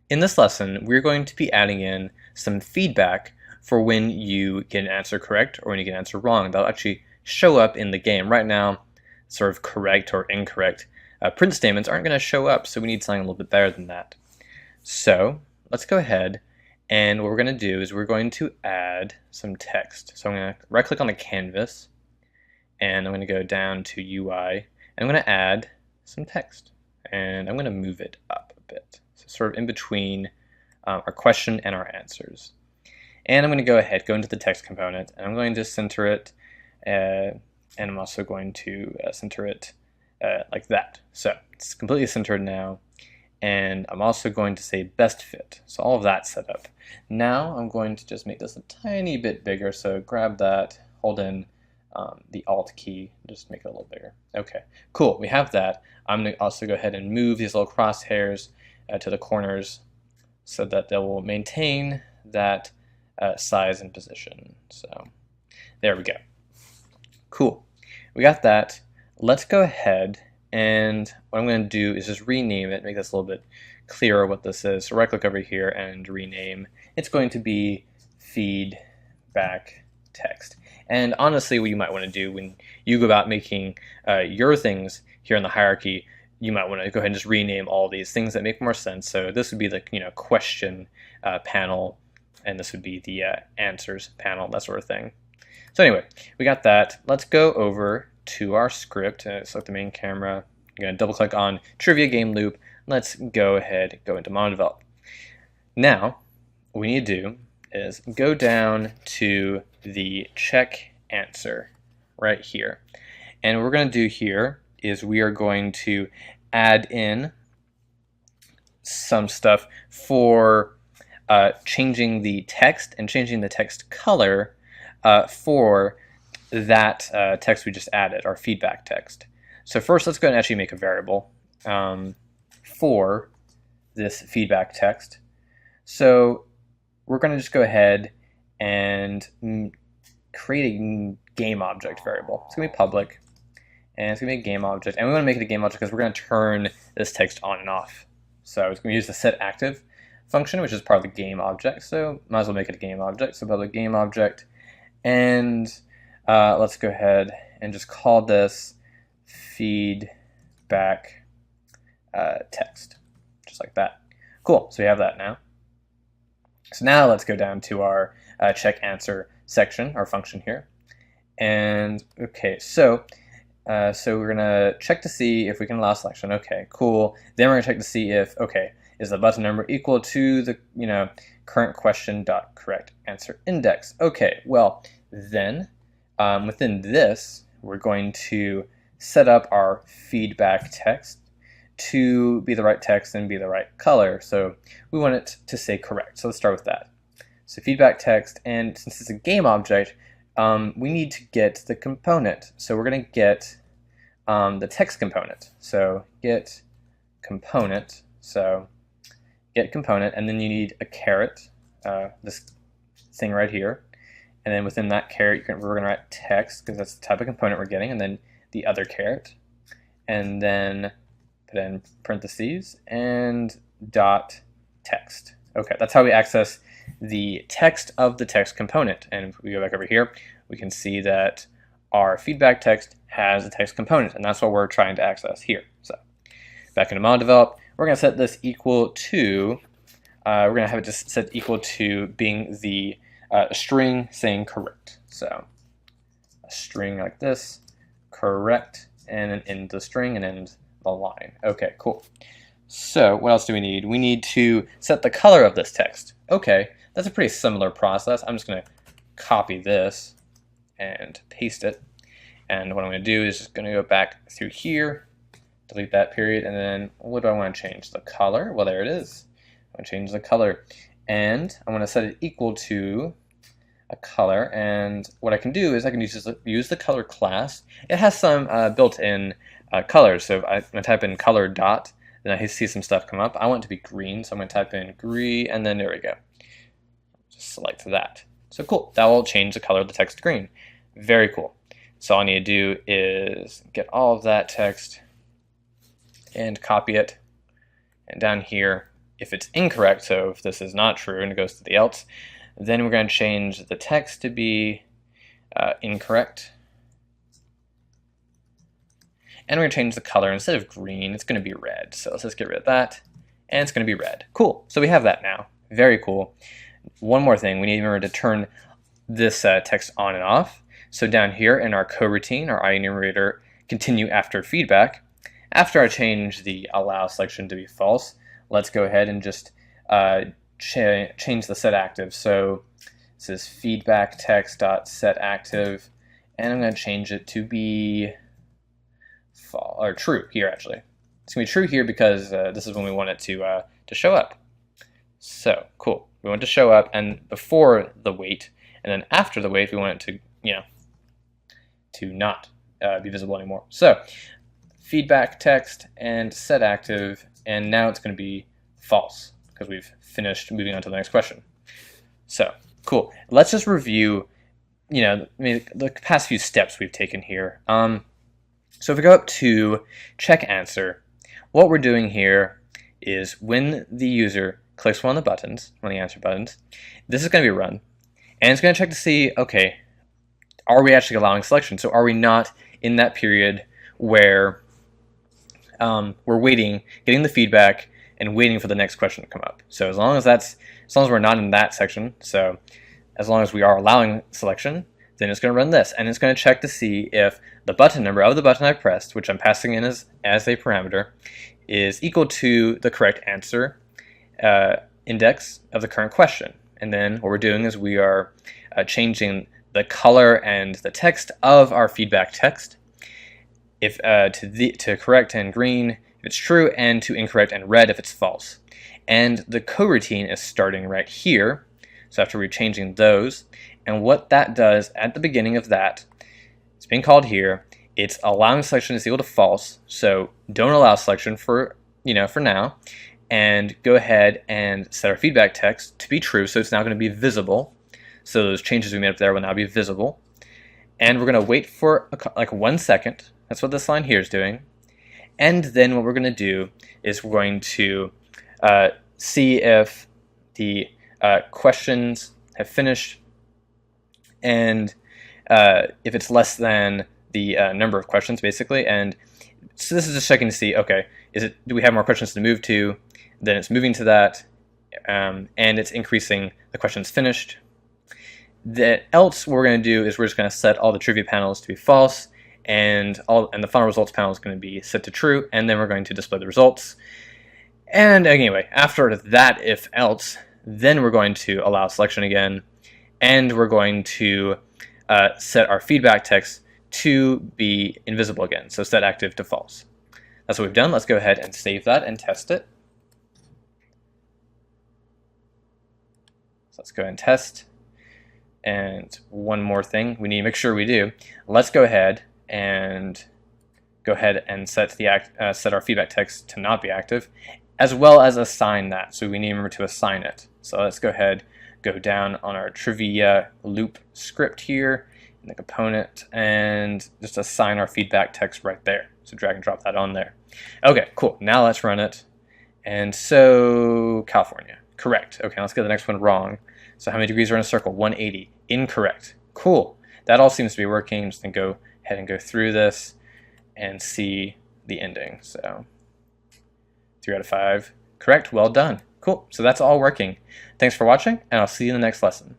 In this lesson, we're going to be adding in some feedback for when you get an answer correct or when you get an answer wrong. That'll actually show up in the game. Right now, sort of correct or incorrect print statements aren't going to show up, so we need something a little bit better than that. So let's go ahead, and what we're going to do is we're going to add some text. So I'm going to right-click on the canvas, and I'm going to go down to UI, and I'm going to add some text, and I'm going to move it up a bit. So sort of in between our question and our answers. And I'm going to go ahead, go into the text component, and I'm going to center it, and I'm also going to center it like that. So it's completely centered now, and I'm also going to say best fit. So all of that's set up. Now I'm going to just make this a tiny bit bigger, so grab that, hold in the Alt key, just make it a little bigger. Okay, cool, we have that. I'm going to also go ahead and move these little crosshairs to the corners so that they will maintain that size and position. So there we go. Cool, we got that. Let's go ahead, and what I'm going to do is just rename it, make this a little bit clearer what this is. So right click over here and rename. It's going to be feedback text. And honestly, what you might want to do when you go about making your things here in the hierarchy, you might want to go ahead and just rename all these things that make more sense. So this would be the question panel, and this would be the answers panel, that sort of thing. So anyway, we got that. Let's go over to our script. Select the main camera. I'm going to double click on Trivia Game Loop. Let's go ahead, go into MonoDevelop. Now, what we need to do is go down to the check answer right here. And what we're going to do here is we are going to add in some stuff for changing the text and changing the text color for that text we just added, our feedback text. So first, let's go ahead and actually make a variable for this feedback text. So we're going to just go ahead and create a game object variable. It's going to be public, and it's going to be a game object, and we want to make it a game object because we're going to turn this text on and off. So it's going to use the setActive function, which is part of the game object, so might as well make it a game object. So public game object, and let's go ahead and just call this feedback text, just like that. Cool, so we have that now. So now let's go down to our check answer section, our function here. And okay, so we're gonna check to see if we can allow selection. Okay, cool. Then we're gonna check to see if, okay, is the button number equal to the current question dot correct answer index? Okay, well then within this we're going to set up our feedback text to be the right text and be the right color. So we want it to say correct. So let's start with that. So feedback text, and since it's a game object, we need to get the component. So we're going to get the text component. So get component. So get component, and then you need a caret, this thing right here. And then within that caret, we're going to write text because that's the type of component we're getting, and then the other caret, and then put in parentheses and dot text. Okay, that's how we access the text of the text component. And if we go back over here, we can see that our feedback text has a text component, and that's what we're trying to access here. So back into MonoDevelop, we're going to set this equal to, we're going to have it just set equal to being the string saying correct. So a string like this, correct, and then end the string and end the line. Okay, cool. So what else do we need? We need to set the color of this text. Okay, that's a pretty similar process. I'm just going to copy this and paste it. And what I'm going to do is just going to go back through here, delete that period, and then what do I want to change? The color? Well, there it is. I'm going to change the color. And I'm going to set it equal to a color, and what I can do is I can use the color class. It has some built-in colors, so if I'm going to type in color dot, then I see some stuff come up. I want it to be green, so I'm going to type in green, and then there we go. Just select that. So cool, that will change the color of the text to green. Very cool. So all I need to do is get all of that text and copy it, and down here if it's incorrect, so if this is not true and it goes to the else, then we're going to change the text to be incorrect. And we're going to change the color. Instead of green, it's going to be red. So let's just get rid of that. And it's going to be red. Cool. So we have that now. Very cool. One more thing. We need to remember to turn this text on and off. So down here in our coroutine, our IEnumerator continue after feedback. After I change the allow selection to be false, let's go ahead and just change the set active. So this is feedback text dot set active, and I'm going to change it to be or true here. Actually, it's going to be true here because this is when we want it to show up. So cool. We want it to show up, and before the wait, and then after the wait, we want it to to not be visible anymore. So feedback text and set active, and now it's going to be false because we've finished moving on to the next question. So cool. Let's just review, the past few steps we've taken here. So if we go up to check answer, what we're doing here is when the user clicks one of the buttons, one of the answer buttons, this is going to be run, and it's going to check to see, okay, are we actually allowing selection? So are we not in that period where we're waiting, getting the feedback, and waiting for the next question to come up? So as long as we're not in that section, so as long as we are allowing selection, then it's going to run this, and it's going to check to see if the button number of the button I pressed, which I'm passing in as a parameter, is equal to the correct answer index of the current question. And then what we're doing is we are changing the color and the text of our feedback text, if to correct and green if it's true, and to incorrect and red if it's false. And the coroutine is starting right here. So after we're changing those, and what that does at the beginning of that, it's being called here, it's allowing selection is equal to false. So don't allow selection for now, and go ahead and set our feedback text to be true. So it's now going to be visible. So those changes we made up there will now be visible. And we're going to wait for like 1 second. That's what this line here is doing. And then what we're going to do is we're going to see if the questions have finished, and if it's less than the number of questions, basically. And so this is just checking to see, okay, do we have more questions to move to? Then it's moving to that, and it's increasing the questions finished. Else, what we're going to do is we're just going to set all the trivia panels to be false, and the final results panel is going to be set to true, and then we're going to display the results. And anyway, after that if else, then we're going to allow selection again, and we're going to set our feedback text to be invisible again, so set active to false. That's what we've done. Let's go ahead and save that and test it. So let's go ahead and test. And one more thing we need to make sure we do. Let's go ahead and set our feedback text to not be active, as well as assign that. So we need to remember to assign it. So let's go ahead, go down on our trivia loop script here in the component, and just assign our feedback text right there. So drag and drop that on there. Okay, cool. Now let's run it. And so California, correct. Okay, let's get the next one wrong. So how many degrees are in a circle? 180. Incorrect. Cool. That all seems to be working. I'm just going to go ahead and go through this and see the ending. So 3 out of 5. Correct. Well done. Cool. So that's all working. Thanks for watching, and I'll see you in the next lesson.